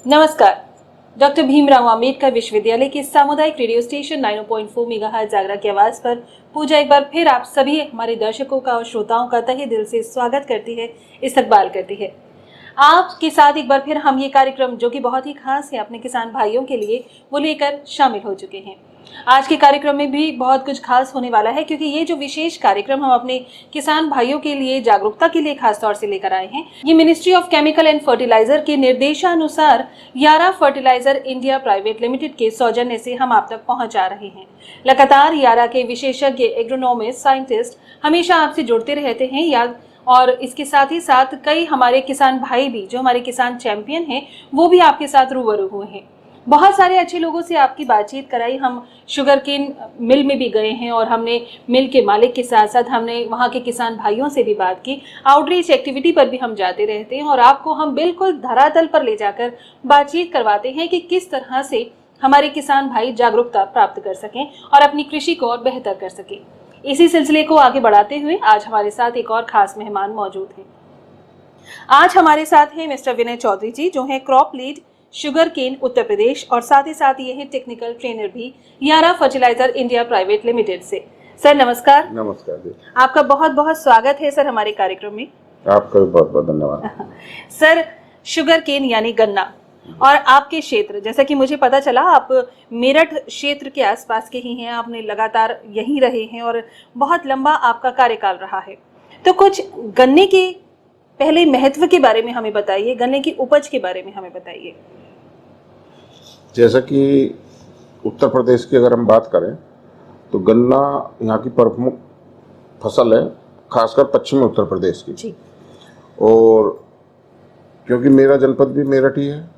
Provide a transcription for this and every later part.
नमस्कार। डॉक्टर भीमराव अंबेडकर विश्वविद्यालय के सामुदायिक रेडियो स्टेशन 90.4 मेगाहर्ट्ज जागरा की आवाज पर पूजा एक बार फिर आप सभी हमारे दर्शकों का और श्रोताओं का तहे दिल से स्वागत करती है, इस्तकबाल करती है। आपके साथ एक बार फिर हम ये कार्यक्रम जो कि बहुत ही खास है अपने किसान भाइयों के लिए वो लेकर शामिल हो चुके हैं। आज के कार्यक्रम में भी बहुत कुछ खास होने वाला है, क्योंकि ये जो विशेष कार्यक्रम हम अपने किसान भाइयों के लिए जागरूकता के लिए खास तौर से लेकर आए हैं, ये ministry of chemical and fertiliser के निर्देशानुसार यारा फर्टिलाइजर इंडिया प्राइवेट लिमिटेड के सौजन्य से हम आप तक पहुंचा रहे हैं। लगातार यारा के विशेषज्ञ एग्रोनॉमिस्ट साइंटिस्ट हमेशा आपसे जुड़ते रहते हैं याद, और इसके साथ ही साथ कई हमारे किसान भाई भी जो हमारे किसान चैंपियन हैं वो भी आपके साथ रूबरू हुए हैं। बहुत सारे अच्छे लोगों से आपकी बातचीत कराई। हम शुगर केन मिल में भी गए हैं और हमने मिल के मालिक के साथ साथ हमने वहाँ के किसान भाइयों से भी बात की। आउटरीच एक्टिविटी पर भी हम जाते रहते हैं और आपको हम बिल्कुल धरातल पर ले जाकर बातचीत करवाते हैं कि किस तरह से हमारे किसान भाई जागरूकता प्राप्त कर सकें और अपनी कृषि को और बेहतर कर सकें। इसी सिलसिले को आगे बढ़ाते हुए आज हमारे साथ एक और खास मेहमान मौजूद हैं। आज हमारे साथ हैं मिस्टर विनय चौधरी जी, जो हैं crop lead sugar cane Uttar Pradesh, और साथ ही साथ ये हैं टेक्निकल ट्रेनर भी यारा फर्टिलाइजर इंडिया प्राइवेट लिमिटेड से। सर नमस्कार। नमस्कार जी। आपका बहुत बहुत स्वागत है सर हमारे कार्यक्रम में। आपका भी बहुत बहुत धन्यवाद। सर, शुगर केन यानी गन्ना, और आपके क्षेत्र जैसा कि मुझे पता चला आप मेरठ क्षेत्र के आसपास के ही हैं, आपने लगातार यहीं रहे हैं और बहुत लंबा आपका कार्यकाल रहा है। तो कुछ गन्ने के पहले महत्व के बारे में हमें बताइए, गन्ने की उपज के बारे में हमें बताइए। जैसा कि उत्तर प्रदेश की अगर हम बात करें तो गन्ना यहाँ की प्रमुख फसल है, खासकर पश्चिमी उत्तर प्रदेश की जी। और क्योंकि मेरा जनपद भी मेरठ ही है,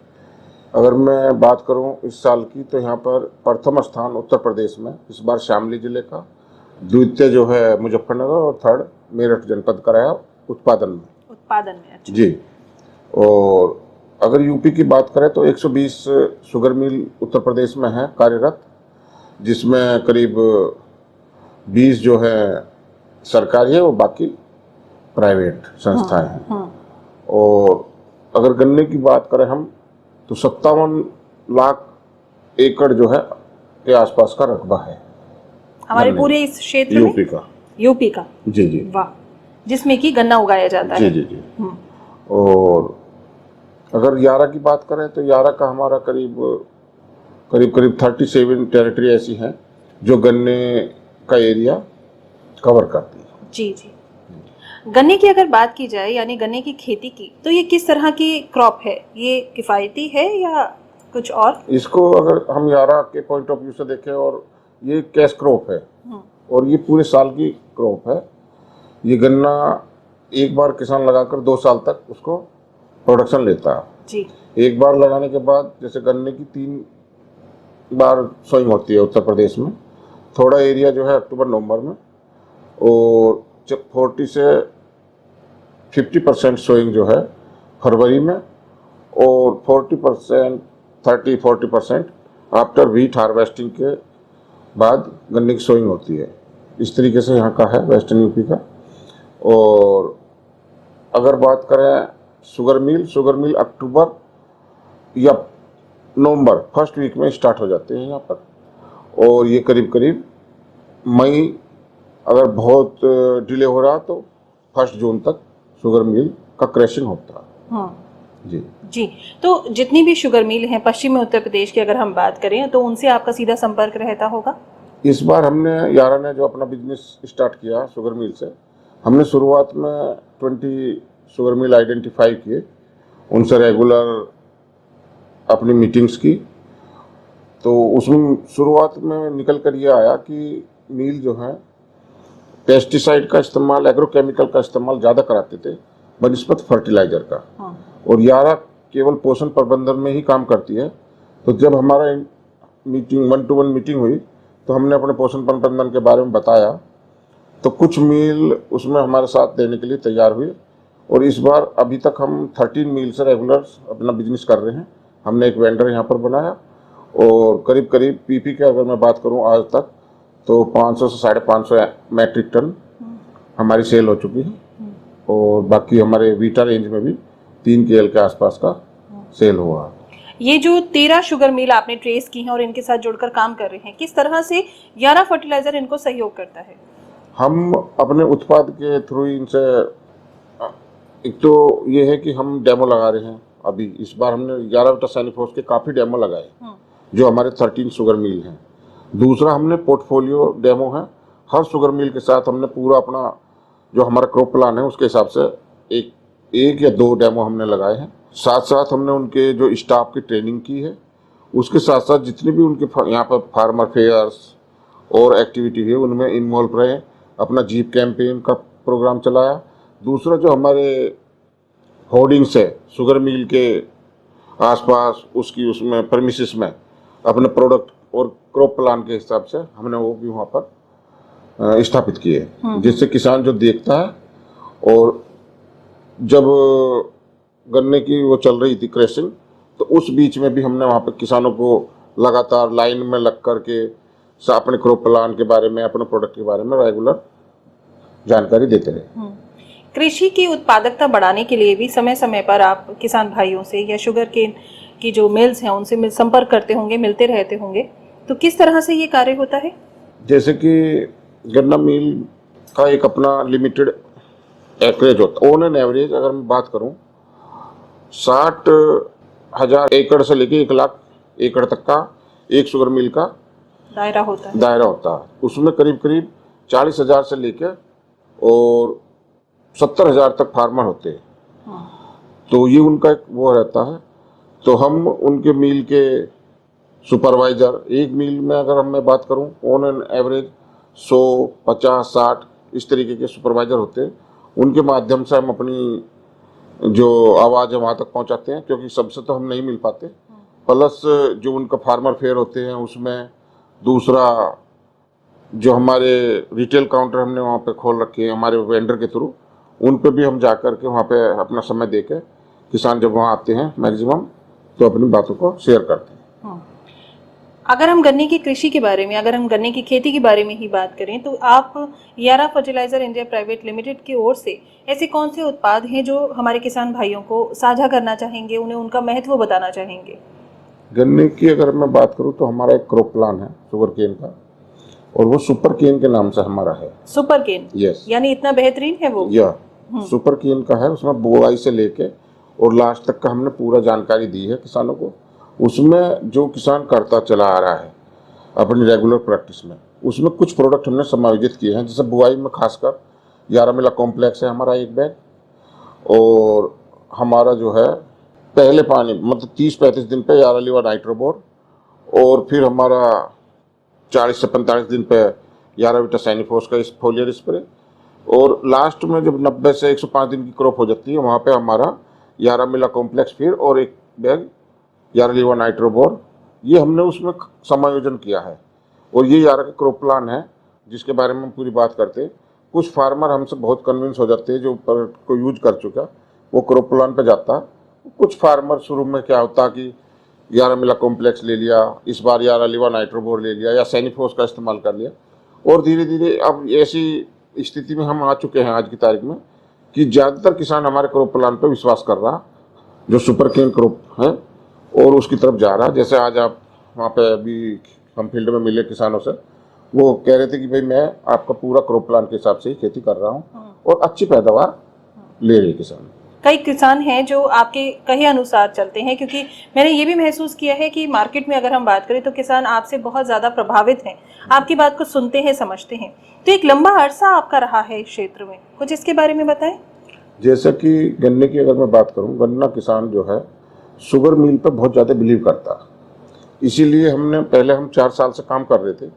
अगर मैं बात करूं इस साल की तो यहाँ पर प्रथम स्थान उत्तर प्रदेश में इस बार शामली जिले का, द्वितीय जो है मुजफ्फरनगर और थर्ड मेरठ जनपद का रहा उत्पादन में। अच्छा। जी। और अगर यूपी की बात करें तो 120 शुगर मिल उत्तर प्रदेश में है कार्यरत, जिसमें करीब 20 जो है सरकारी है और बाकी प्राइवेट संस्थाएं हैं। और अगर गन्ने की बात करें हम तो 57 लाख एकड़ जो है के आसपास का रकबा है हमारे पूरे इस क्षेत्र में। यूपी का जी जी, वाह, जिसमें कि गन्ना उगाया जाता है। जी जी जी। और अगर यारा की बात करें तो यारा का हमारा करीब 37 टेरिटरी ऐसी हैं जो गन्ने का एरिया कवर करती है। जी जी। गन्ने की अगर बात की जाए यानी गन्ने की खेती की, तो ये किस तरह की क्रॉप है? ये किफ़ायती है या कुछ और? इसको अगर हम यारा के पॉइंट ऑफ व्यू से देखें, और ये कैश क्रॉप है और ये पूरे साल की क्रॉप है। ये गन्ना एक बार किसान लगाकर 2 साल तक उसको प्रोडक्शन लेता है जी। एक बार लगाने के बाद जैसे गन्ने की 3 बार सोइंग होती है उत्तर प्रदेश में, थोड़ा एरिया जो है अक्टूबर नवंबर में, और 40 से 50% सोइंग जो है फरवरी में, और 40% आफ्टर व्हीट हार्वेस्टिंग के बाद गन्ने की सोइंग होती है। इस तरीके से यहाँ का है वेस्टर्न यूपी का। और अगर बात करें शुगर मिल अक्टूबर या नवंबर फर्स्ट वीक में स्टार्ट हो जाते हैं यहाँ पर, और ये करीब मई, अगर बहुत डिले हो रहा तो 1 जून तक शुगर मिल का क्रैशिंग होता है। जी जी। तो जितनी भी शुगर मिल हैं पश्चिमी उत्तर प्रदेश की अगर हम बात करें तो उनसे आपका सीधा संपर्क रहता होगा? इस बार हमने यारा ने जो अपना बिजनेस स्टार्ट किया शुगर मिल से, हमने शुरुआत में 20 शुगर मिल आइडेंटिफाई किए, उनसे रेगुलर अपनी मीटिंग्स की। तो उसमें शुरुआत में निकल कर ये आया कि मिल जो है पेस्टिसाइड का इस्तेमाल, एग्रोकेमिकल का इस्तेमाल ज़्यादा कराते थे बनिस्बत फर्टिलाइजर का। और यारा केवल पोषण प्रबंधन में ही काम करती है। तो जब हमारा मीटिंग 1-to-1 मीटिंग हुई तो हमने अपने पोषण प्रबंधन के बारे में बताया, तो कुछ मिल उसमें हमारे साथ देने के लिए तैयार हुए। और इस बार अभी तक हम 13 मिल से रेगुलर अपना बिजनेस कर रहे हैं। हमने एक वेंडर यहाँ पर बनाया, और करीब पीपी के अगर मैं बात करूँ आज तक तो 500 से 550 मैट्रिक टन हमारी सेल हो चुकी है। और बाकी हमारे वीटा रेंज में भी 3 KL के आसपास का सेल हुआ। ये जो 13 शुगर मिल आपने ट्रेस की हैं और इनके साथ जुड़कर काम कर रहे हैं, किस तरह से यारा फर्टिलाइजर इनको सहयोग करता है? हम अपने उत्पाद के थ्रू इनसे एक तो ये है कि हम डेमो लगा रहे हैं। अभी इस बार हमने 11 बेटा सैनिफोर्स के काफ़ी डेमो लगाए जो हमारे 13 शुगर मिल हैं। दूसरा हमने पोर्टफोलियो डेमो है, हर शुगर मिल के साथ हमने पूरा अपना जो हमारा क्रॉप प्लान है उसके हिसाब से एक या दो डेमो हमने लगाए हैं। साथ साथ हमने उनके जो स्टाफ की ट्रेनिंग की है, उसके साथ साथ जितने भी उनके यहाँ पर फार्मर फेयर्स और एक्टिविटी है उनमें इन्वॉल्व रहे। अपना जीप कैंपेन का प्रोग्राम चलाया। दूसरा जो हमारे होर्डिंग्स है शुगर मिल के आसपास उसमें प्रेमिसेस में अपने प्रोडक्ट और क्रॉप प्लान के हिसाब से हमने वो भी वहाँ पर स्थापित किए, जिससे किसान जो देखता है। और जब गन्ने की वो चल रही थी क्रशिंग, तो उस बीच में भी हमने वहाँ पे किसानों को लगातार लाइन में लग करके अपने क्रॉप प्लान के बारे में, अपने प्रोडक्ट के बारे में रेगुलर जानकारी देते रहे। कृषि की उत्पादकता बढ़ाने के लिए भी समय समय पर आप किसान भाइयों से या शुगर केन की जो मिल्स हैं उनसे संपर्क करते होंगे, मिलते रहते होंगे, तो किस तरह से ये कार्य होता है? जैसे कि गन्ना मिल का एक अपना लिमिटेड एकरेज होता है। ऑन एन एवरेज अगर मैं बात करूं 60,000 एकड़ से लेके 1 लाख एकड़ तक का एक शुगर मिल का दायरा होता है। उसमें करीब करीब 40,000 से लेके और 70,000 तक फार्मर होते हैं। तो ये उनका एक वो रहता है। तो हम उनके मिल के सुपरवाइजर, एक मिल में अगर मैं बात करूं ऑन एन एवरेज 100, 50, 60 इस तरीके के सुपरवाइजर होते हैं। उनके माध्यम से हम अपनी जो आवाज़ है वहाँ तक पहुँचाते हैं, क्योंकि सबसे तो हम नहीं मिल पाते। प्लस जो उनका फार्मर फेयर होते हैं उसमें, दूसरा जो हमारे रिटेल काउंटर हमने वहाँ पे खोल रखे हैं हमारे वेंडर के थ्रू, उन पे भी हम जा कर के वहाँ पे अपना समय दे के किसान जब वहाँ आते हैं मैक्सिमम तो अपनी बातों को शेयर करते हैं। अगर हम गन्ने की कृषि के बारे में, अगर हम गन्ने की खेती के बारे में ही बात करें, तो आप यारा फर्टिलाइजर इंडिया प्राइवेट लिमिटेड की ओर से ऐसे कौन से उत्पाद हैं जो हमारे किसान भाइयों को साझा करना चाहेंगे, उन्हें उनका महत्व बताना चाहेंगे? गन्ने की अगर मैं बात करूँ तो हमारा एक क्रॉप प्लान है शुगर केन का, और वो सुपर केन के नाम से हमारा है। सुपर केन? यस। यानी इतना बेहतरीन है वो? या सुपर केन का है। उसमें बुआई से लेके और लास्ट तक का हमने पूरा जानकारी दी है किसानों को। उसमें जो किसान करता चला आ रहा है अपनी रेगुलर प्रैक्टिस में, उसमें कुछ प्रोडक्ट हमने समायोजित किए हैं। जैसे बुआई में खासकर 11 मिला कॉम्प्लेक्स है हमारा एक बैग, और हमारा जो है पहले पानी मतलब 30-35 दिन पे 11 लीवर नाइट्रोबोर, और फिर हमारा 40 से 45 दिन पे 11 बीटा सैनिफोर्स का फोलियर स्प्रे, और लास्ट में जब 90 से 105 दिन की क्रॉप हो जाती है वहाँ पे हमारा 11 मिला कॉम्प्लेक्स फिर और एक बैग 11 लीवर नाइट्रोबोर, ये हमने उसमें समायोजन किया है। और ये यारा का क्रॉप प्लान है जिसके बारे में हम पूरी बात करते हैं। कुछ फार्मर हमसे बहुत कन्विंस हो जाते हैं जो प्रोडक्ट को यूज कर चुका, वो क्रॉप प्लान पे जाता है। कुछ फार्मर शुरू में क्या होता कि 11 मिला कॉम्प्लेक्स ले लिया, इस बार 11 लीवर नाइट्रोबोर ले लिया या सैनिफोर्स का इस्तेमाल कर लिया, और धीरे धीरे अब ऐसी स्थिति में हम आ चुके हैं आज की तारीख में कि ज़्यादातर किसान हमारे क्रॉप प्लान पर विश्वास कर रहा, जो सुपर केन क्रॉप है, और उसकी तरफ जा रहा। जैसे आज आप वहाँ पे अभी हम फील्ड में मिले किसानों से, वो कह रहे थे कि भाई मैं आपका पूरा क्रॉप प्लान के हिसाब से ही खेती कर रहा हूँ और अच्छी पैदावार ले रहे किसान। कई किसान हैं जो आपके कहे अनुसार चलते हैं, क्योंकि मैंने ये भी महसूस किया है कि मार्केट में अगर हम बात करें तो किसान आपसे बहुत ज़्यादा प्रभावित हैं, आपकी बात को सुनते हैं, समझते हैं। तो एक लंबा अरसा आपका रहा है इस क्षेत्र में, कुछ इसके बारे में बताएं। जैसे कि गन्ने की अगर मैं बात करूँ, गन्ना किसान जो है शुगर मिल पर बहुत ज़्यादा बिलीव करता है। इसीलिए हमने पहले हम 4 साल से काम कर रहे थे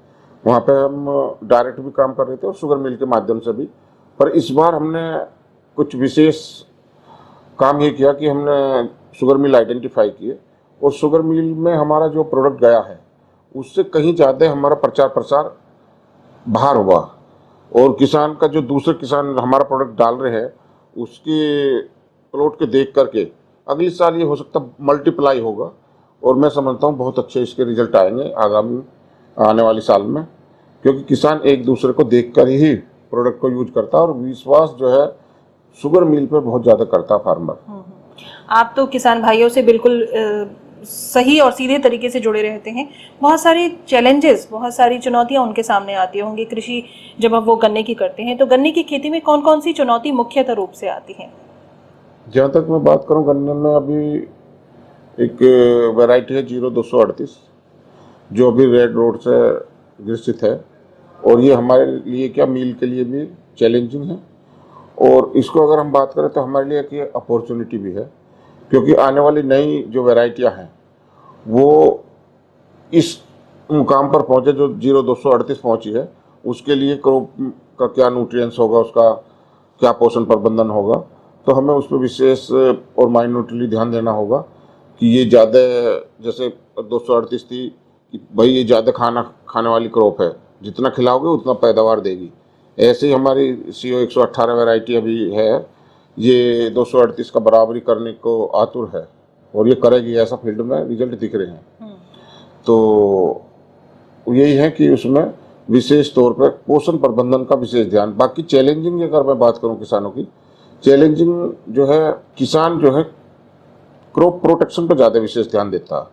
वहाँ पे, हम डायरेक्ट भी काम कर रहे थे और शुगर मिल के माध्यम से भी। पर इस बार हमने कुछ विशेष काम ये किया कि हमने शुगर मिल आइडेंटिफाई किए, और शुगर मिल में हमारा जो प्रोडक्ट गया है उससे कहीं ज़्यादा हमारा प्रचार प्रसार बाहर हुआ, और किसान का जो दूसरे किसान हमारा प्रोडक्ट डाल रहे हैं उसके प्लॉट के देख करके अगले साल ये हो सकता मल्टीप्लाई होगा, और मैं समझता हूँ बहुत अच्छे इसके रिजल्ट आएंगे आगामी आने वाले साल में, क्योंकि किसान एक दूसरे को देखकर ही प्रोडक्ट को यूज करता है, और विश्वास जो है शुगर मिल पर बहुत ज़्यादा करता फार्मर। आप तो किसान भाइयों से बिल्कुल सही और सीधे तरीके से जुड़े रहते हैं, बहुत सारे चैलेंजेस, बहुत सारी चुनौतियां उनके सामने आती होंगी। कृषि जब अब वो गन्ने की करते हैं तो गन्ने की खेती में कौन कौन सी चुनौती मुख्यतः रूप से आती है? जहाँ तक मैं बात करूँ, गन्ने में अभी एक वैरायटी है 0238 जो अभी रेड रोड से ग्रसित है, और ये हमारे लिए क्या मिल के लिए भी चैलेंजिंग है, और इसको अगर हम बात करें तो हमारे लिए एक अपॉर्चुनिटी भी है, क्योंकि आने वाली नई जो वैरायटियां हैं वो इस मुकाम पर पहुंचे जो 0238 पहुंची है, उसके लिए क्रॉप का क्या न्यूट्रिएंट्स होगा, उसका क्या पोषण प्रबंधन होगा, तो हमें उस पर विशेष और माइन्यूटली ध्यान देना होगा कि ये ज़्यादा, जैसे 238 थी कि भाई ये ज़्यादा खाने वाली क्रॉप है, जितना खिलाओगे उतना पैदावार देगी। ऐसे ही हमारी CO 118 वैरायटी अभी है, ये 238 का बराबरी करने को आतुर है, और ये करेगी, ऐसा फील्ड में रिजल्ट दिख रहे हैं। तो यही है कि उसमें विशेष तौर पर पोषण प्रबंधन का विशेष ध्यान। बाकी चैलेंजिंग अगर मैं बात करूं किसानों की, चैलेंजिंग जो है, किसान जो है क्रॉप प्रोटेक्शन पर ज़्यादा विशेष ध्यान देता है।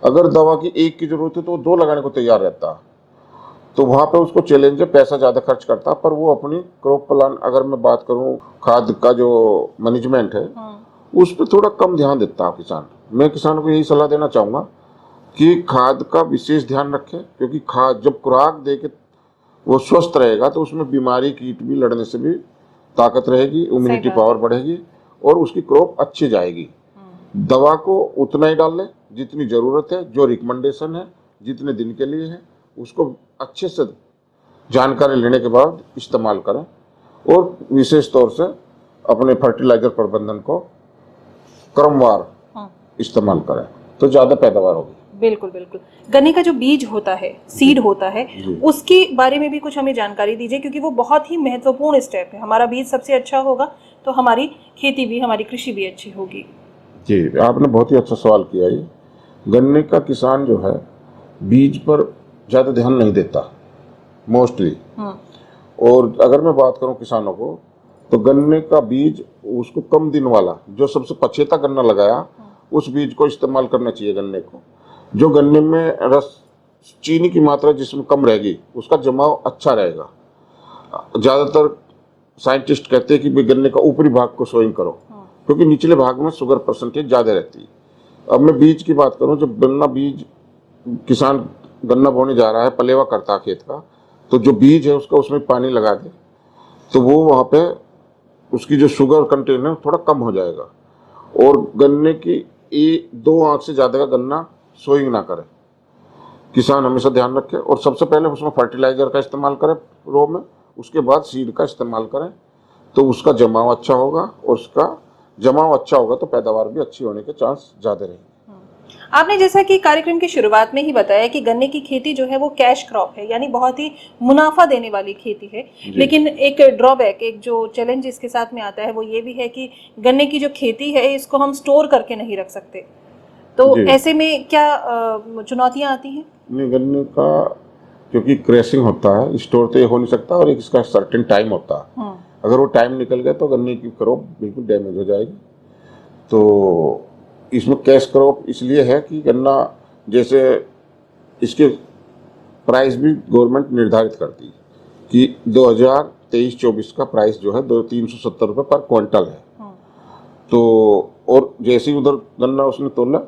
अगर दवा की एक की जरूरत है तो वो 2 लगाने को तैयार रहता है, तो वहाँ पे उसको चैलेंज है, पैसा ज़्यादा खर्च करता, पर वो अपनी क्रॉप प्लान, अगर मैं बात करूँ खाद का जो मैनेजमेंट है उस पर थोड़ा कम ध्यान देता है किसान। मैं किसानों को यही सलाह देना चाहूँगा कि खाद का विशेष ध्यान रखें, क्योंकि खाद जब खुराक दे के वो स्वस्थ रहेगा तो उसमें बीमारी कीट भी लड़ने से भी ताकत रहेगी, इम्यूनिटी पावर बढ़ेगी, और उसकी क्रॉप अच्छी जाएगी। दवा को उतना ही डाल लें जितनी ज़रूरत है, जो रिकमेंडेशन है, जितने दिन के लिए है, उसको अच्छे से जानकारी लेने के बाद इस्तेमाल करें, और विशेष तौर से अपने फर्टिलाइजर प्रबंधन को क्रमवार इस्तेमाल करें तो ज़्यादा पैदावार होगी। बिल्कुल बिल्कुल। गन्ने का जो बीज होता है, सीड होता है, उसके बारे में भी कुछ हमें जानकारी दीजिए, क्योंकि वो बहुत ही महत्वपूर्ण स्टेप है। हमारा बीज सबसे अच्छा होगा तो हमारी खेती भी, हमारी कृषि भी अच्छी होगी। जी, आपने बहुत ही अच्छा सवाल किया। ये गन्ने का किसान जो है बीज पर ज़्यादा ध्यान नहीं देता मोस्टली, और अगर मैं बात करूं किसानों को, तो गन्ने का बीज उसको कम दिन वाला, जो सबसे पछेता गन्ना लगाया उस बीज को इस्तेमाल करना चाहिए। गन्ने को, जो गन्ने में रस, चीनी की मात्रा जिसमें कम रहेगी, उसका जमाव अच्छा रहेगा। ज़्यादातर साइंटिस्ट कहते हैं कि गन्ने का ऊपरी भाग को सोइंग करो, क्योंकि निचले भाग में शुगर परसेंटेज ज़्यादा रहती है। अब मैं बीज की बात करूं, जब गन्ना बीज किसान गन्ना बोने जा रहा है, पलेवा करता है खेत का, तो जो बीज है उसका उसमें पानी लगा दे तो वो वहाँ पे उसकी जो शुगर कंटेंट है थोड़ा कम हो जाएगा। और गन्ने की 2 आंख से ज़्यादा का गन्ना सोइंग ना करे, किसान हमेशा ध्यान रखे, और सबसे पहले उसमें फर्टिलाइजर का इस्तेमाल करें रो में, उसके बाद सीड का इस्तेमाल करें, तो उसका जमाव अच्छा होगा, और उसका जमाव अच्छा होगा तो पैदावार भी अच्छी होने के चांस ज़्यादा रहेंगे। आपने जैसा कि कार्यक्रम की शुरुआत में ही बताया कि गन्ने की खेती जो है वो कैश क्रॉप है, यानी बहुत ही मुनाफा देने वाली खेती है, लेकिन एक ड्रॉबैक, एक जो चैलेंज इसके साथ में आता है वो ये भी है कि गन्ने की जो खेती है इसको हम स्टोर करके नहीं रख सकते, तो ऐसे में क्या चुनौतियां आती हैं? नहीं, गन्ने का क्योंकि क्रैशिंग होता है, स्टोर तो ये हो नहीं सकता, और एक इसका सर्टेन टाइम होता है। अगर वो टाइम निकल गया तो गन्ने की क्रॉप बिल्कुल डैमेज हो जाएगी। तो इसमें कैश क्रॉप इसलिए है कि गन्ना, जैसे इसके प्राइस भी गवर्नमेंट निर्धारित करती है कि 2023-24 का प्राइस जो है 370 रुपये पर क्विंटल है। तो और जैसे ही उधर गन्ना उसने तोला,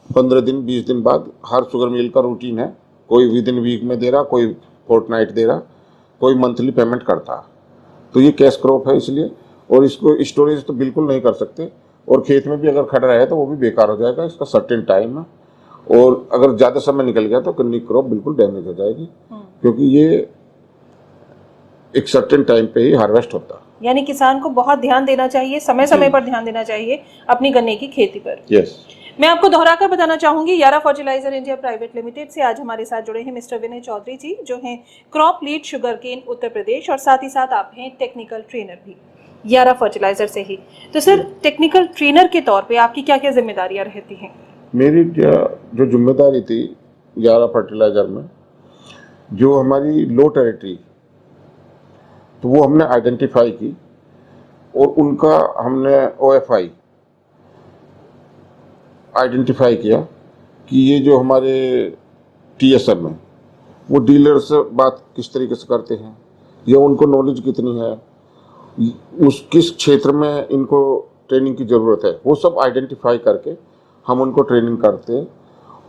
15 दिन 20 दिन बाद हर शुगर मिल का रूटीन है, कोई विद इन वीक में दे रहा, कोई फोर्टनाइट दे रहा, कोई मंथली पेमेंट करता। तो ये कैश क्रॉप है इसलिए, और इसको स्टोरेज तो बिल्कुल नहीं कर सकते, और खेत में भी अगर खड़ा रहे तो वो भी बेकार हो जाएगा। इसका सर्टेन टाइम है, और अगर ज़्यादा समय निकल गया तो गन्ने की क्रॉप बिल्कुल डैमेज हो जाएगी, क्योंकि ये एक सर्टेन टाइम पे ही हार्वेस्ट होता है। यानी किसान को बहुत ध्यान देना चाहिए, समय समय पर ध्यान देना चाहिए अपनी गन्ने की खेती पर। यस। मैं आपको दोहराकर बताना चाहूंगी, यारा फर्टिलाइजर इंडिया प्राइवेट लिमिटेड से आज हमारे साथ जुड़े हैं मिस्टर विनय चौधरी जी, जो हैं crop lead sugarcane Uttar Pradesh, और साथ ही साथ आप हैं टेक्निकल ट्रेनर भी यारा फर्टिलाइजर से ही। तो सर, टेक्निकल ट्रेनर के तौर पे आपकी क्या क्या जिम्मेदारियां रहती हैं? मेरी जो जिम्मेदारी थी यारा फर्टिलाइजर में, जो हमारी लो टेरिटरी, तो वो हमने आइडेंटिफाई की, और उनका हमने OFI आइडेंटिफाई किया कि ये जो हमारे टीएसएम है वो डीलर से बात किस तरीके से करते हैं, या उनको नॉलेज कितनी है, उस किस क्षेत्र में इनको ट्रेनिंग की ज़रूरत है, वो सब आइडेंटिफाई करके हम उनको ट्रेनिंग करते हैं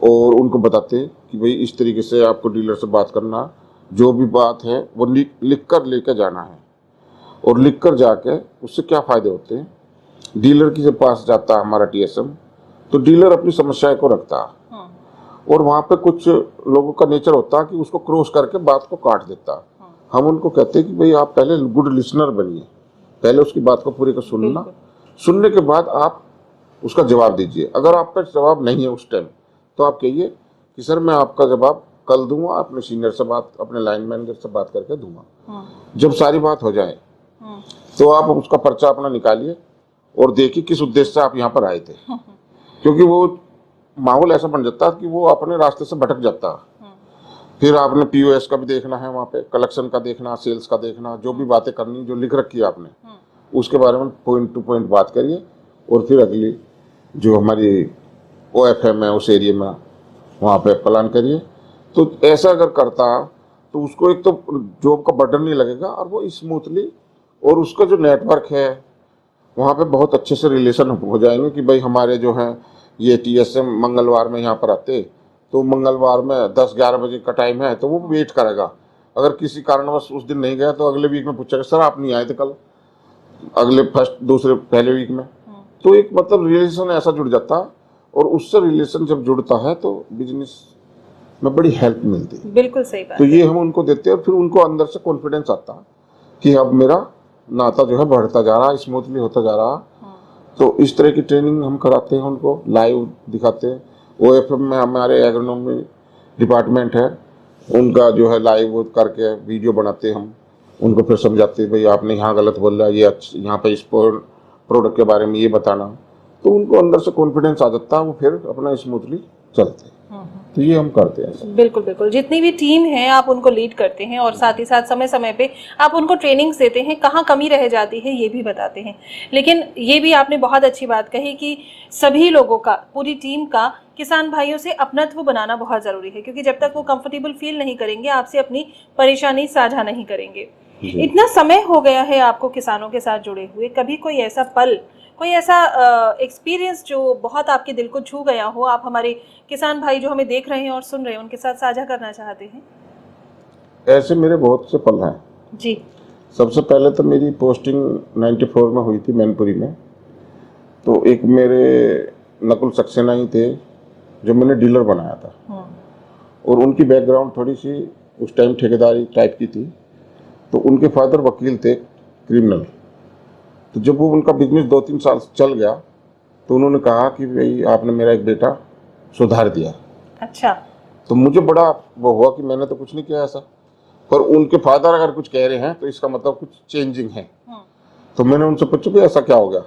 और उनको बताते हैं कि भाई इस तरीके से आपको डीलर से बात करना, जो भी बात है वो लिख कर लेकर जाना है, और लिख कर जाके उससे क्या फ़ायदे होते हैं। डीलर के पास जाता है हमारा टीएसएम, तो डीलर अपनी समस्या को रखता है, और वहाँ पे कुछ लोगों का नेचर होता है कि उसको क्रॉस करके बात को काट देता है। हम उनको कहते हैं कि भाई आप पहले गुड लिसनर बनिए, पहले उसकी बात को पूरी को सुनना, सुनने के बाद आप उसका जवाब दीजिए। अगर आप पर जवाब नहीं है उस टाइम, तो आप कहिए कि सर मैं आपका जवाब कल दूंगा, अपने सीनियर से बात, अपने लाइन मैनेजर से बात करके दूंगा। जब सारी बात हो जाए तो आप उसका पर्चा अपना निकालिए और देखिए किस उद्देश्य से आप यहाँ पर आए थे, क्योंकि वो माहौल ऐसा बन जाता है कि वो अपने रास्ते से भटक जाता है। फिर आपने पीओएस का भी देखना है, वहाँ पे कलेक्शन का देखना, सेल्स का देखना, जो भी बातें करनी जो लिख रखी है आपने, उसके बारे में पॉइंट टू पॉइंट बात करिए, और फिर अगली जो हमारी OFM है उस एरिया में वहाँ पे प्लान करिए। तो ऐसा अगर करता तो उसको एक तो जॉब का बर्डन नहीं लगेगा, और वो स्मूथली, और उसका जो नेटवर्क है वहाँ पे बहुत अच्छे से रिलेशन हो जाएंगे कि भाई हमारे जो हैं ये टीएसएम मंगलवार में यहाँ पर आते, तो मंगलवार में 10-11 बजे का टाइम है, तो वो वेट करेगा। अगर किसी कारणवश उस दिन नहीं गया तो अगले वीक में पूछेगा सर आप नहीं आए थे कल, अगले फर्स्ट दूसरे पहले वीक में। तो एक मतलब रिलेशन ऐसा जुड़ जाता है, और उससे रिलेशन जब जुड़ता है तो बिजनेस में बड़ी हेल्प मिलती है। बिल्कुल सही बात तो ये हम उनको देते हैं, और फिर उनको अंदर से कॉन्फिडेंस आता है कि अब मेरा नाता जो है बढ़ता जा रहा है, स्मूथली होता जा रहा है। तो इस तरह की ट्रेनिंग हम कराते हैं, उनको लाइव दिखाते हैं। OFM में हमारे एग्रोनॉमी डिपार्टमेंट है, उनका जो है लाइव करके वीडियो बनाते हैं हम, उनको फिर समझाते हैं भाई आपने यहाँ गलत बोला, ये यहाँ पे इस प्रोडक्ट के बारे में ये बताना, तो उनको अंदर से कॉन्फिडेंस आ जाता है, वो फिर अपना स्मूथली चलते हैं। तो ये हम करते हैं। बिल्कुल बिल्कुल, जितनी भी टीम है आप उनको लीड करते हैं, और साथ ही साथ समय समय पे आप उनको ट्रेनिंग्स देते हैं, कहाँ कमी रह जाती है ये भी बताते हैं। लेकिन ये भी आपने बहुत अच्छी बात कही कि सभी लोगों का, पूरी टीम का किसान भाइयों से अपनत्व बनाना बहुत ज़रूरी है, क्योंकि जब तक वो कंफर्टेबल फील नहीं करेंगे, आपसे अपनी परेशानी साझा नहीं करेंगे। इतना समय हो गया है आपको किसानों के साथ जुड़े हुए, कभी कोई ऐसा पल, कोई ऐसा एक्सपीरियंस जो बहुत आपके दिल को छू गया हो, आप हमारे किसान भाई जो हमें देख रहे हैं और सुन रहे हैं उनके साथ साझा करना चाहते हैं? ऐसे मेरे बहुत से पल हैं जी। सबसे पहले तो मेरी पोस्टिंग 94 में हुई थी मैनपुरी में। तो एक मेरे नकुल सक्सेना ही थे जो मैंने डीलर बनाया था, और उनकी बैकग्राउंड थोड़ी सी उस टाइम ठेकेदारी टाइप की थी। तो उनके फादर वकील थे, क्रिमिनल। तो जब वो उनका बिजनेस 2-3 साल चल गया, तो उन्होंने कहा कि भाई आपने मेरा एक बेटा सुधार दिया। अच्छा। तो मुझे बड़ा वो हुआ कि मैंने तो कुछ नहीं किया ऐसा, पर उनके फादर अगर कुछ कह रहे हैं तो इसका मतलब कुछ चेंजिंग है। तो मैंने उनसे पूछा कि ऐसा क्या हो गया।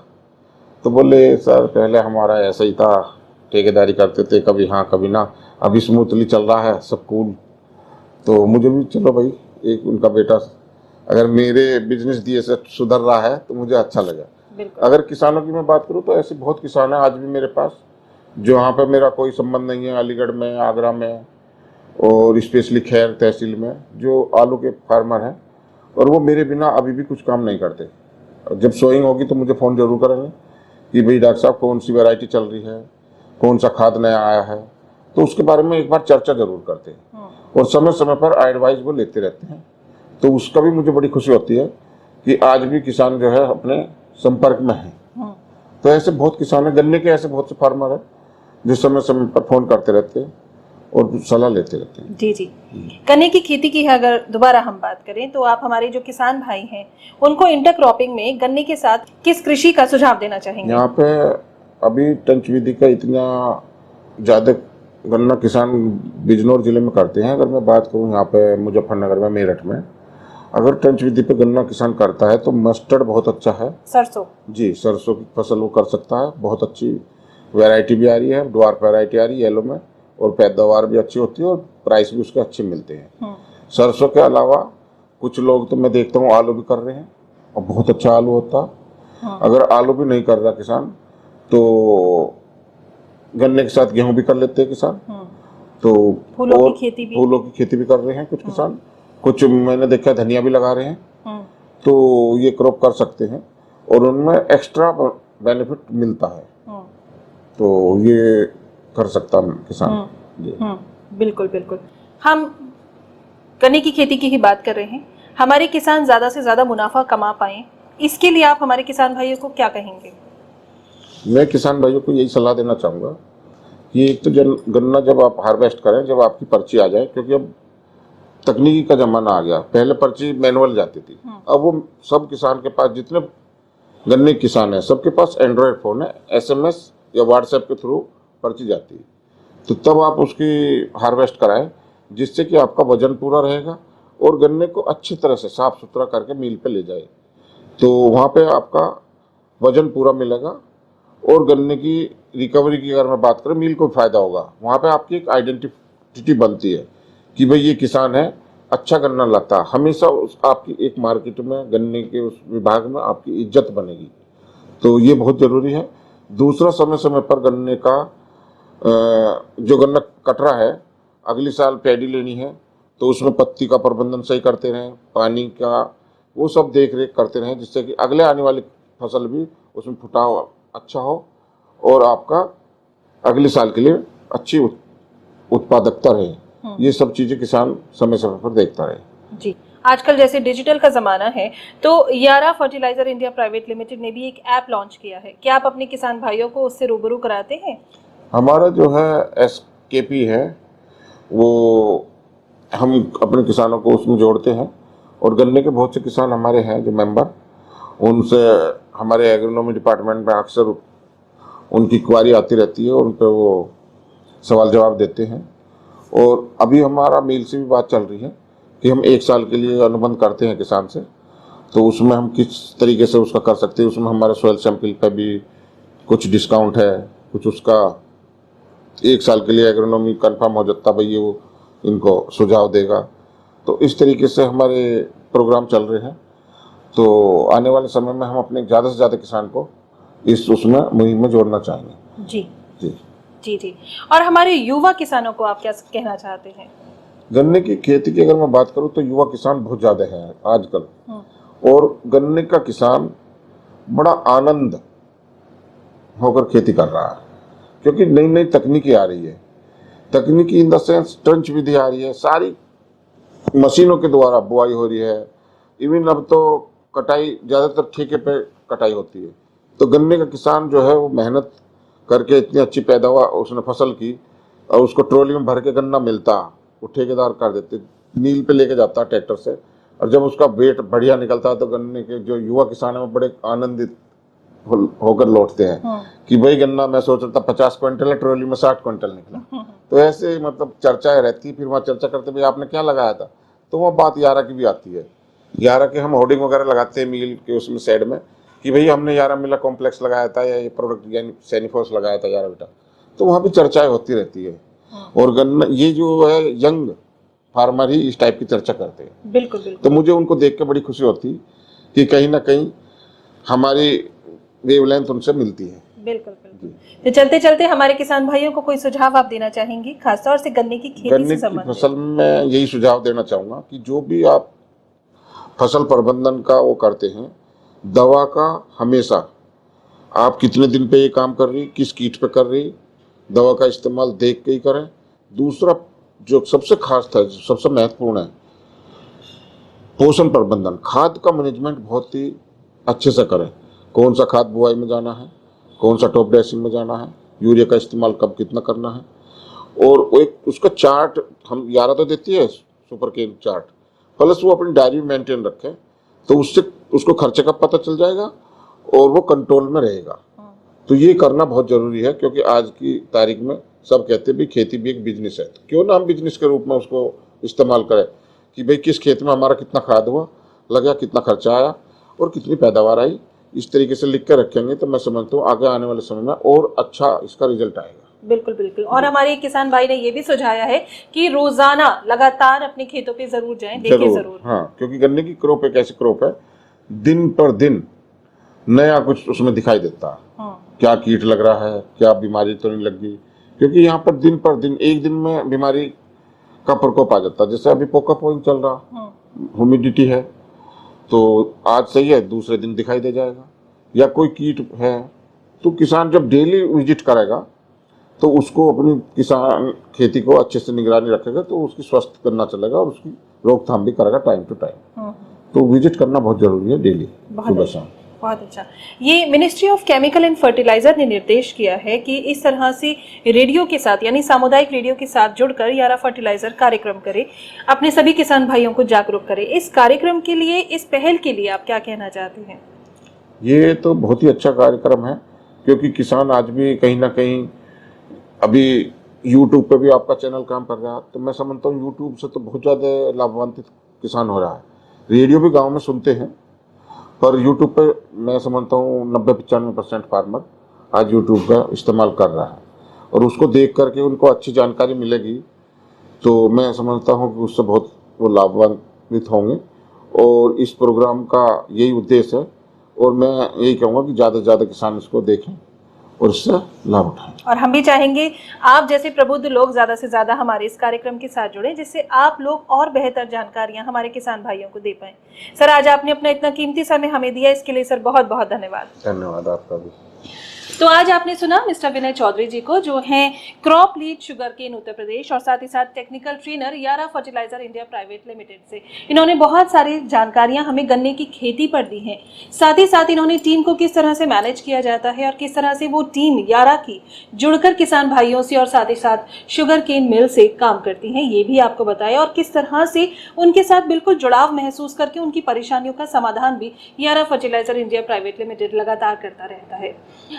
तो बोले सर पहले हमारा ऐसा ही था, ठेकेदारी करते थे, कभी हाँ कभी ना, अभी स्मूथली चल रहा है, सब कूल। तो मुझे भी चलो भाई एक उनका बेटा अगर मेरे बिजनेस दिए से सुधर रहा है तो मुझे अच्छा लगा। अगर किसानों की मैं बात करूं तो ऐसे बहुत किसान हैं आज भी मेरे पास, जो यहाँ पे मेरा कोई संबंध नहीं है, अलीगढ़ में, आगरा में, और स्पेशली खैर तहसील में, जो आलू के फार्मर हैं, और वो मेरे बिना अभी भी कुछ काम नहीं करते। जब सोइंग होगी तो मुझे फ़ोन जरूर करेंगे कि भाई डॉक्टर साहब कौन सी वैरायटी चल रही है, कौन सा खाद नया आया है, तो उसके बारे में एक बार चर्चा जरूर करते हैं, और समय समय पर एडवाइस वो लेते रहते हैं। तो उसका भी मुझे बड़ी खुशी होती है कि आज भी किसान जो है अपने संपर्क में है। तो ऐसे बहुत किसान हैं, गन्ने के ऐसे बहुत से फार्मर हैं जो समय समय पर फोन करते रहते हैं और सलाह लेते रहते हैं। जी जी। गन्ने की खेती की अगर दोबारा हम बात करें तो आप हमारे जो किसान भाई हैं उनको इंटरक्रॉपिंग में गन्ने के साथ किस कृषि का सुझाव देना चाहेंगे? यहाँ पे अभी टंच विधि का इतना ज़्यादा गन्ना किसान बिजनौर जिले में करते हैं। अगर मैं बात करूँ यहाँ पे मुजफ्फरनगर में, मेरठ में, अगर टंच विधि पे गन्ना किसान करता है तो मस्टर्ड बहुत अच्छा है। सरसों? जी, सरसों की फसल वो कर सकता है। बहुत अच्छी वैरायटी भी आ रही है, ड्वार्फ वैरायटी आ रही है येलो में, और पैदावार भी अच्छी होती है और प्राइस भी उसके अच्छे मिलते हैं। सरसों के अलावा कुछ लोग तो मैं देखता हूँ आलू भी कर रहे हैं और बहुत अच्छा आलू होता है। अगर आलू भी नहीं कर रहा किसान तो गन्ने के साथ गेहूं भी कर लेते हैं किसान। तो फूलों और की खेती भी। फूलों की खेती भी कर रहे हैं कुछ किसान, कुछ मैंने देखा है धनिया भी लगा रहे हैं। तो ये क्रॉप कर सकते हैं और उनमें एक्स्ट्रा बेनिफिट मिलता है, तो ये कर सकता है किसान। जी। बिल्कुल बिल्कुल। हम गन्ने की खेती की ही बात कर रहे हैं। हमारे किसान ज्यादा से ज्यादा मुनाफा कमा पाए, इसके लिए आप हमारे किसान भाइयों को क्या कहेंगे? मैं किसान भाइयों को यही सलाह देना चाहूँगा कि एक तो गन्ना जब आप हार्वेस्ट करें, जब आपकी पर्ची आ जाए, क्योंकि अब तकनीकी का जमाना आ गया, पहले पर्ची मैनुअल जाती थी, अब वो सब किसान के पास, जितने गन्ने किसान हैं सबके पास एंड्रॉयड फ़ोन है, SMS या व्हाट्सएप के थ्रू पर्ची जाती है। तो तब आप उसकी हार्वेस्ट कराएं, जिससे कि आपका वजन पूरा रहेगा और गन्ने को अच्छी तरह से साफ सुथरा करके मिल पे ले जाए, तो वहाँ पे आपका वजन पूरा मिलेगा और गन्ने की रिकवरी की अगर मैं बात करूँ, मिल को फायदा होगा। वहाँ पे आपकी एक आइडेंटिटी बनती है कि भाई ये किसान है, अच्छा गन्ना लाता, हमेशा आपकी एक मार्केट में गन्ने के उस विभाग में आपकी इज्जत बनेगी, तो ये बहुत ज़रूरी है। दूसरा, समय समय पर गन्ने का जो गन्ना कट रहा है, अगली साल पैडी लेनी है तो उसमें पत्ती का प्रबंधन सही करते रहें, पानी का वो सब देख रेख करते रहें, जिससे कि अगले आने वाली फसल भी उसमें फुटाव अच्छा हो और आपका अगले साल के लिए अच्छी उत्पादकता रहे। ये सब चीज़ें किसान समय समय पर देखता रहे। जी, आजकल जैसे डिजिटल का ज़माना है, तो यारा फर्टिलाइजर इंडिया प्राइवेट लिमिटेड ने भी एक ऐप लॉन्च किया है। क्या आप अपने किसान भाइयों को उससे रूबरू कराते हैं? हमारा जो है SKP है, वो हम अपने किसानों को उसमें जोड़ते हैं और गन्ने के बहुत से किसान हमारे हैं जो मेंबर, उनसे हमारे एग्रोनॉमी डिपार्टमेंट में अक्सर उनकी क्वारी आती रहती है और उन पर वो सवाल जवाब देते हैं। और अभी हमारा मील से भी बात चल रही है कि हम 1 साल के लिए अनुबंध करते हैं किसान से, तो उसमें हम किस तरीके से उसका कर सकते हैं, उसमें हमारे सॉइल सैंपल पर भी कुछ डिस्काउंट है, कुछ उसका 1 साल के लिए एग्रोनॉमी कंफर्म हो जाता, भाई वो इनको सुझाव देगा। तो इस तरीके से हमारे प्रोग्राम चल रहे हैं, तो आने वाले समय में हम अपने ज़्यादा से ज़्यादा किसान को उसमें मुहिम में जोड़ना चाहेंगे। जी जी जी जी। और हमारे युवा किसानों को आप क्या कहना चाहते हैं? गन्ने की खेती की अगर मैं बात करूं तो युवा किसान बहुत ज़्यादा है आजकल, और गन्ने का किसान बड़ा आनंद होकर खेती कर रहा है, क्योंकि नई नई तकनीकी आ रही है। तकनीकी इन द सेंस ट्रंच विधि आ रही है, सारी मशीनों के द्वारा बुआई हो रही है। इवन अब तो कटाई ज़्यादातर ठेके पे कटाई होती है, तो गन्ने का किसान जो है वो मेहनत करके इतनी अच्छी पैदावार उसने फसल की और उसको ट्रॉली में भर के गन्ना मिलता, वो ठेकेदार कर देते, मील पे लेके जाता ट्रैक्टर से, और जब उसका वेट बढ़िया निकलता है तो गन्ने के जो युवा किसान है वो बड़े आनंदित होकर लौटते हैं कि भाई गन्ना मैं सोच रहा था 50 क्विंटल है, ट्रॉली में 60 क्विंटल निकला। तो ऐसे मतलब चर्चाएं रहती है, फिर वहाँ चर्चा करते भाई आपने क्या लगाया था, तो वह बात यारा की भी आती है। यारा के हम होर्डिंग वगैरह लगाते हैं मील के उसमें साइड में कि भाई हमने यारा मिला कॉम्प्लेक्स लगाया था या ये प्रोडक्ट यानी सैनिफोर्स लगाया था यारा बेटा, तो वहाँ भी चर्चाएं होती रहती है। और गन्ना ये जो है यंग फार्मर ही इस टाइप की चर्चा करते हैं। बिल्कुल बिल्कुल। तो मुझे उनको देख के बड़ी खुशी होती कि कहीं ना कहीं हमारी वेवलेंथ उनसे मिलती है। बिल्कुल बिल्कुल। तो चलते चलते हमारे किसान भाइयों को कोई सुझाव आप देना चाहेंगे, खासतौर से गन्ने की खेती गन्ने से की संबंधित? फसल में यही सुझाव देना चाहूँगा कि जो भी आप फसल प्रबंधन का वो करते हैं, दवा का हमेशा आप कितने दिन पे ये काम कर रही, किस कीट पे कर रही, दवा का इस्तेमाल देख के ही करें। दूसरा जो सबसे खास था, जो सबसे महत्वपूर्ण है, पोषण प्रबंधन, खाद का मैनेजमेंट बहुत ही अच्छे से करें। कौन सा खाद बुआई में जाना है, कौन सा टॉप ड्रेसिंग में जाना है, यूरिया का इस्तेमाल कब कितना करना है, और एक उसका चार्ट हम यारा तो देती है सुपर केन चार्ट, प्लस वो अपनी डायरी में मेंटेन रखें, तो उससे उसको खर्चे का पता चल जाएगा और वो कंट्रोल में रहेगा। तो ये करना बहुत जरूरी है, क्योंकि आज की तारीख में सब कहते हैं भी खेती भी एक बिजनेस है, तो क्यों ना हम बिजनेस के रूप में उसको इस्तेमाल करें कि भाई किस खेत में हमारा कितना खाद हुआ लगा, कितना खर्चा आया और कितनी पैदावार आई। इस तरीके से लिख कर रखेंगे तो मैं समझता हूँ आगे आने वाले समय में और अच्छा इसका रिजल्ट आएगा। बिल्कुल बिल्कुल। और हमारे किसान भाई ने ये भी सुझाया है कि रोजाना लगातार अपने खेतों पे जरूर जाएं, देखें जरूर। हाँ, क्योंकि गन्ने की क्रॉप एक ऐसी क्रॉप है, दिन पर दिन नया कुछ उसमें दिखाई देता है क्या कीट लग रहा है, क्या बीमारी तो नहीं लगी, क्योंकि यहाँ पर दिन पर दिन एक दिन में बीमारी का प्रकोप आ जाता है। जैसे अभी पोका पॉइंट चल रहा, ह्यूमिडिटी है, तो आज सही है, दूसरे दिन दिखाई दे जाएगा। या कोई कीट है, तो किसान जब डेली विजिट करेगा तो उसको अपनी किसान खेती को अच्छे से निगरानी रखेगा, तो उसकी स्वस्थ करना चलेगा और उसकी रोकथाम भी करेगा टाइम टू टाइम। तो विजिट करना बहुत जरूरी है डेली, सुबह शाम। बहुत अच्छा। ये ministry of chemical and fertiliser ने निर्देश किया है कि इस तरह से रेडियो के साथ यानी सामुदायिक रेडियो के साथ जुड़कर यारा फर्टिलाइजर कार्यक्रम करे, अपने सभी किसान भाइयों को जागरूक करे। इस कार्यक्रम के लिए, इस पहल के लिए आप क्या कहना चाहते हैं? ये तो बहुत ही अच्छा कार्यक्रम है, क्योंकि किसान आज भी कहीं ना कहीं, अभी यूट्यूब पे भी आपका चैनल काम कर रहा है, तो मैं समझता हूँ यूट्यूब से तो बहुत ज़्यादा लाभान्वित किसान हो रहा है। रेडियो भी गांव में सुनते हैं, पर यूट्यूब पे मैं समझता हूँ 90-95% फार्मर आज यूट्यूब का इस्तेमाल कर रहा है, और उसको देख करके उनको अच्छी जानकारी मिलेगी, तो मैं समझता हूँ कि उससे बहुत वो लाभान्वित होंगे। और इस प्रोग्राम का यही उद्देश्य है, और मैं यही कहूँगा कि ज़्यादा से ज़्यादा किसान इसको देखें और इससे लाभ उठाएं। और हम भी चाहेंगे आप जैसे प्रबुद्ध लोग ज़्यादा से ज़्यादा हमारे इस कार्यक्रम के साथ जुड़ें, जिससे आप लोग और बेहतर जानकारियां हमारे किसान भाइयों को दे पाएं। सर, आज आपने अपना इतना कीमती समय हमें दिया, इसके लिए सर बहुत बहुत धन्यवाद। धन्यवाद आपका भी। तो आज आपने सुना मिस्टर विनय चौधरी जी को, जो हैं crop lead sugarcane Uttar Pradesh और साथ ही साथ टेक्निकल ट्रेनर यारा फर्टिलाइजर इंडिया प्राइवेट लिमिटेड से। इन्होंने बहुत सारी जानकारियां हमें गन्ने की खेती पर दी हैं। साथ ही साथ इन्होंने टीम को किस तरह से मैनेज किया जाता है और किस तरह से वो टीम यारा की जुड़कर किसान भाइयों से और साथ ही साथ शुगरकेन मिल से काम करती है, ये भी आपको बताया, और किस तरह से उनके साथ बिल्कुल जुड़ाव महसूस करके उनकी परेशानियों का समाधान भी यारा फर्टिलाइजर इंडिया प्राइवेट लिमिटेड लगातार करता रहता है।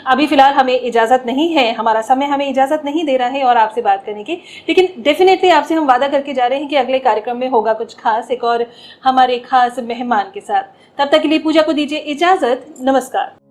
अभी फिलहाल हमें इजाजत नहीं है, हमारा समय हमें इजाजत नहीं दे रहा है और आपसे बात करने की, लेकिन डेफिनेटली आपसे हम वादा करके जा रहे हैं कि अगले कार्यक्रम में होगा कुछ खास, एक और हमारे खास मेहमान के साथ। तब तक के लिए पूजा को दीजिए इजाजत। नमस्कार।